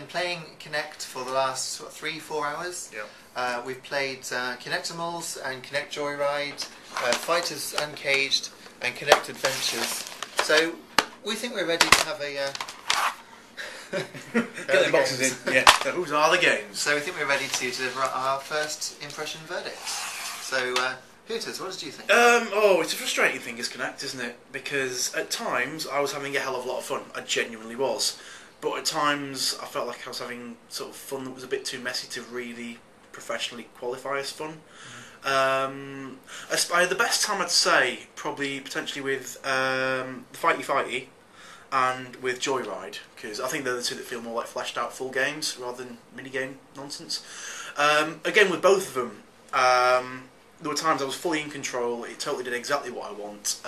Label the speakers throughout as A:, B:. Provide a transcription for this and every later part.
A: playing Kinect for the last 3-4 hours.
B: Yeah.
A: We've played Kinectimals and Kinect Joyride, Fighters Uncaged and Kinect Adventures. So we think we're ready to have a...
C: Get the boxes in. Yeah. Whose are the games?
A: So we think we're ready to deliver our first impression verdicts. So, Hooters, what did you think?
C: It's a frustrating thing, is Kinect, isn't it? Because at times I was having a hell of a lot of fun. I genuinely was. But at times I felt like I was having sort of fun that was a bit too messy to really professionally qualify as fun. The best time I'd say probably potentially with the Fighty Fighty and with Joyride, because I think they're the two that feel more like fleshed out full games rather than minigame nonsense. Again, with both of them, there were times I was fully in control. It totally did exactly what I want,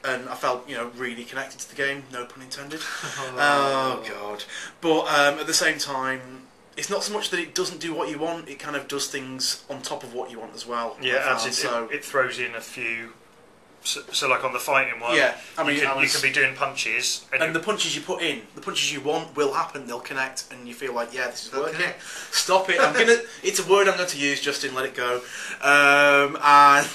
C: and I felt, really connected to the game. No pun intended. Oh God! But at the same time, it's not so much that it doesn't do what you want; it kind of does things on top of what you want as well.
B: Yeah, it throws in a few. So like on the fighting one,
C: yeah, I mean,
B: you can be doing punches,
C: and the punches you put in, the punches you want will happen. They'll connect, and you feel like, yeah, this is working.
A: Connect.
C: Stop it! It's a word I'm going to use. Justin, let it go. But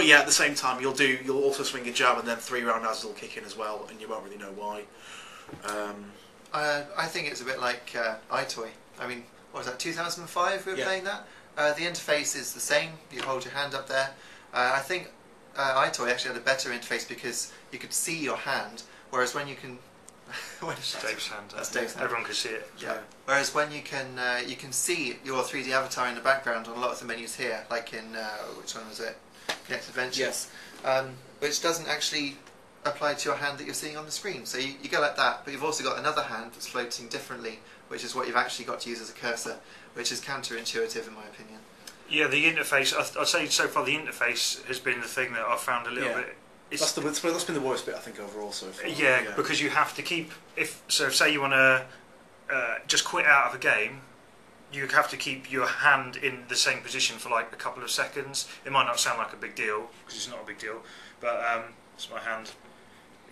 C: yeah, at the same time, you'll also swing a jab, and then 3 roundhouses will kick in as well, and you won't really know why.
A: I think it's a bit like iToy. I mean, what was that? 2005 we were playing that. The interface is the same. You hold your hand up there. I think. iToy actually had a better interface because you could see your hand, whereas when you can...
B: Dave's hand.
A: That's Dave's hand.
B: Everyone can see it.
A: Yeah. Whereas when you can see your 3D avatar in the background on a lot of the menus here, like in, which one was it? Kinect Adventures.
C: Yeah.
A: Which doesn't actually apply to your hand that you're seeing on the screen. So you go like that, but you've also got another hand that's floating differently, which is what you've actually got to use as a cursor, which is counterintuitive in my opinion.
B: Yeah, the interface, I'd say so far the interface has been the thing that I've found a little bit...
C: That's been the worst bit, I think, overall so far.
B: Yeah, because you have to keep... Say you want to just quit out of a game, you have to keep your hand in the same position for like a couple of seconds. It might not sound like a big deal, because it's not a big deal, but it's my hand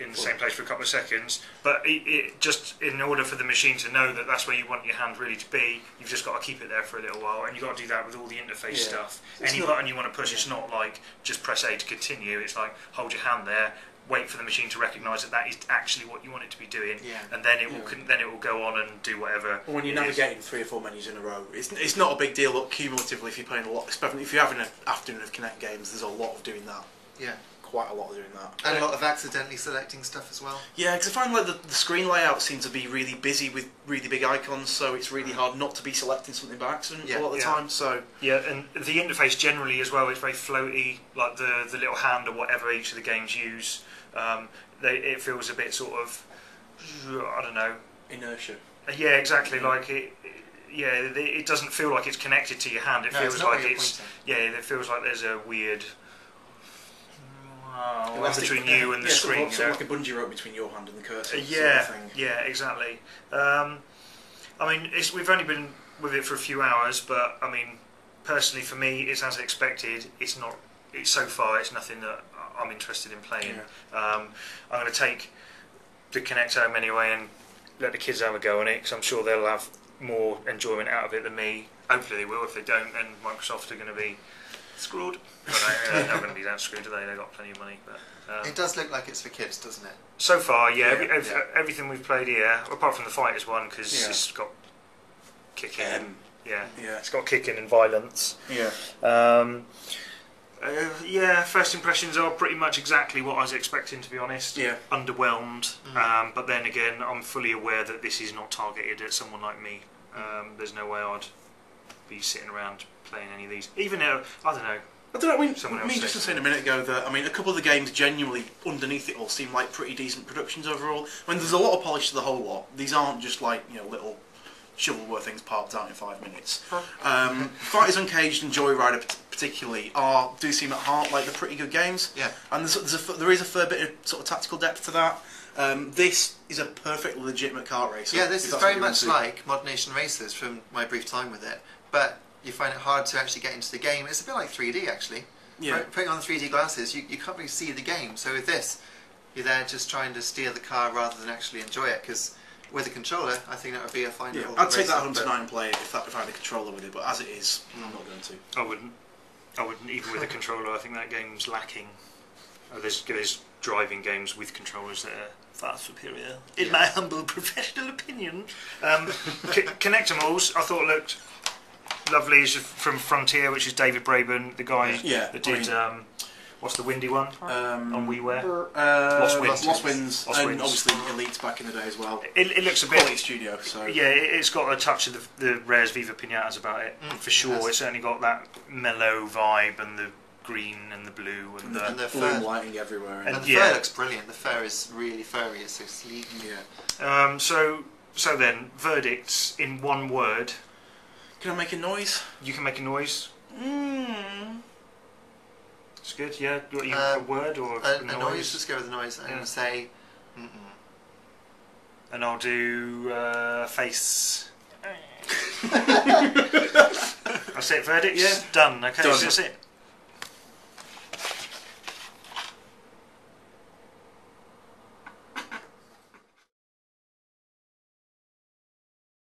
B: in the same place for a couple of seconds, but it just, in order for the machine to know that that's where you want your hand really to be, you've just got to keep it there for a little while, and you've got to do that with all the interface stuff. Any button you want to push, it's not like just press A to continue, it's like hold your hand there, wait for the machine to recognise that that is actually what you want it to be doing, and then it will go on and do whatever.
C: Well, when you're navigating 3 or 4 menus in a row, it's not a big deal, but cumulatively, if you're playing a lot, especially if you're having an afternoon of Kinect games, there's a lot of doing that.
A: Yeah.
C: Quite a lot of doing that.
A: And a lot of accidentally selecting stuff as well.
C: Yeah, because I find like the screen layout seems to be really busy with really big icons, so it's really hard not to be selecting something by accident a lot of the time. So
B: yeah, and the interface generally as well is very floaty, like the little hand or whatever each of the games use. It feels a bit sort of, I don't know,
C: inertia.
B: Yeah, exactly. Like it doesn't feel like it's connected to your hand. It feels like it's it feels like there's a weird. Between you and the screen,
C: sort of like a bungee rope between your hand and the cursor.
B: Yeah,
C: sort of thing.
B: Yeah, exactly. I mean, we've only been with it for a few hours, but I mean, personally, for me, it's as expected. It's not. So far, it's nothing that I'm interested in playing. Yeah. I'm going to take the Kinect home anyway and let the kids have a go on it, because I'm sure they'll have more enjoyment out of it than me. Hopefully, they will. If they don't, then Microsoft are going to be screwed. They're not going to be that screwed today. They've got plenty of money. But
A: it does look like it's for kids, doesn't it?
B: So far, yeah. Everything we've played here, apart from the Fighters one, because it's got kicking. It's got kicking and violence. First impressions are pretty much exactly what I was expecting, to be honest. Yeah. Underwhelmed, but then again, I'm fully aware that this is not targeted at someone like me. There's no way I'd be sitting around playing any of these. Even though, I don't know.
C: I mean, just was saying a minute ago that, I mean, a couple of the games genuinely, underneath it all, seem like pretty decent productions overall. I mean, there's a lot of polish to the whole lot. These aren't just like, little shovelware things parked out in 5 minutes. Fighters Uncaged and Joyride particularly do seem at heart like they're pretty good games. Yeah. And there is a fair bit of sort of tactical depth to that. This is a perfectly legitimate kart racer.
A: Yeah, this is very much like Mod Nation Racers from my brief time with it, but you find it hard to actually get into the game. It's a bit like 3D actually. Yeah. Putting on the 3D glasses, you can't really see the game. So with this, you're there just trying to steer the car rather than actually enjoy it, because with a controller, I think that would be a fine little
C: I'd take
A: racer,
C: that home
A: but-
C: tonight and play it if I had a controller with it, but as it is, I'm not going to.
B: I wouldn't. Even with a controller. I think that game's lacking. There's driving games with controllers that are far superior, in my humble professional opinion. Connectimals, I thought looked lovely. It's from Frontier, which is David Braben, the guy that did. What's the windy one on WiiWare?
C: Lost Winds, and obviously Elite back in the day as well.
B: It looks a bit
C: quality studio. So
B: yeah, it's got a touch of the Rare's Viva Pinatas about it for sure. It's certainly got that mellow vibe and the green and the blue and the
C: bloom lighting everywhere.
A: And the fur looks brilliant. The fur is really furry. It's so sleek.
C: Yeah.
B: So then, verdicts in one word.
C: Can I make a noise?
B: You can make a noise. It's good. Yeah. A word or
A: a noise? Just go with a noise and say.
B: And I'll do face. That's it. Verdicts done. Okay,
C: Done.
B: so that's it.